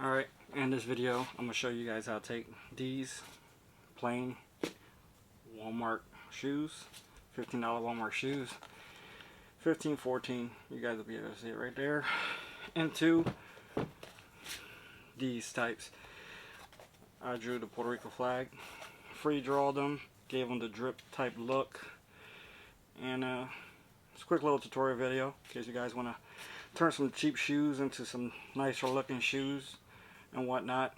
Alright, in this video I'm going to show you guys how to take these plain Walmart shoes, $15 Walmart shoes, 15, 14, you guys will be able to see it right there, into these types. I drew the Puerto Rico flag, free draw them, gave them the drip type look, and it's a quick little tutorial video in case you guys want to turn some cheap shoes into some nicer looking shoes and whatnot.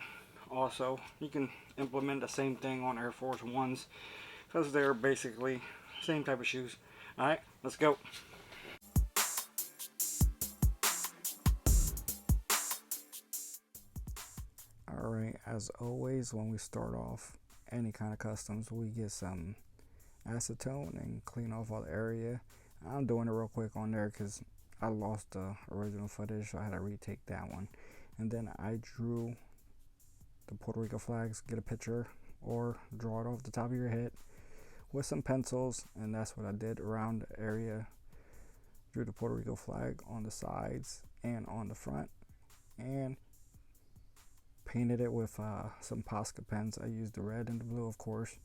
Also, you can implement the same thing on Air Force Ones because they're basically the same type of shoes. Alright, let's go. Alright, as always, when we start off any kind of customs, we get some acetone and clean off all the area. I'm doing it real quick on there because I lost the original footage, so I had to retake that one. And then I drew the Puerto Rico flags, get a picture or draw it off the top of your head with some pencils, and that's what I did around the area. Drew the Puerto Rico flag on the sides and on the front, and painted it with some POSCA pens. I used the red and the blue, of course.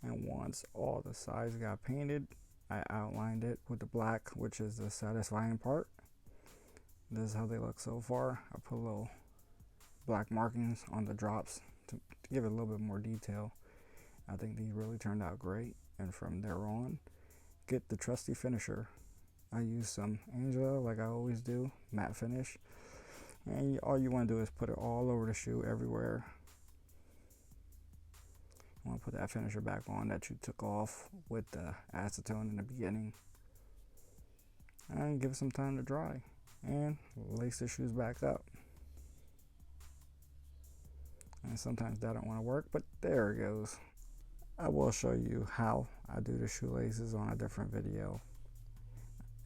And once all the sides got painted, I outlined it with the black, which is the satisfying part. This is how they look so far. I put a little black markings on the drops to give it a little bit more detail. I think these really turned out great. And from there on, get the trusty finisher. I use some Angela, like I always do, matte finish. And all you want to do is put it all over the shoe, everywhere. You want to put that finisher back on that you took off with the acetone in the beginning. And give it some time to dry. And lace the shoes back up. And sometimes that don't want to work, but there it goes. I will show you how I do the shoelaces on a different video.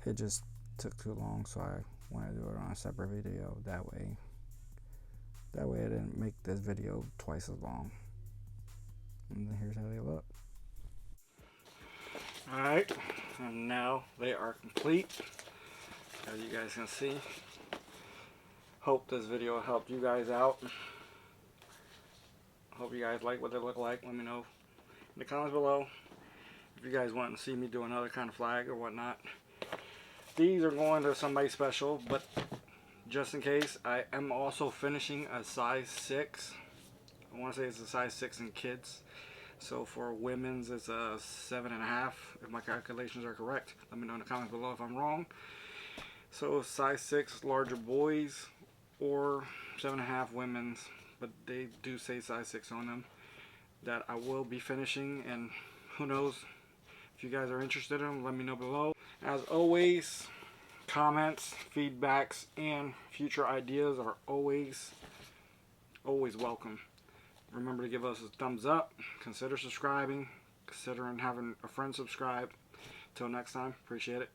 It just took too long, so I want to do it on a separate video. That way I didn't make this video twice as long. And here's how they look. Alright, and now they are complete, as you guys can see. Hope this video helped you guys out. Hope you guys like what they look like. Let me know in the comments below if you guys want to see me do another kind of flag or whatnot. These are going to somebody special, but just in case, I am also finishing a size 6. I want to say it's a size 6 in kids. So for women's, it's a 7.5, if my calculations are correct. Let me know in the comments below if I'm wrong. So size 6 larger boys, or 7.5 women's, but they do say size 6 on them. That I will be finishing, and who knows, if you guys are interested in them, let me know below. As always, comments, feedbacks, and future ideas are always welcome. Remember to give us a thumbs up, consider subscribing, considering having a friend subscribe. Till next time, appreciate it.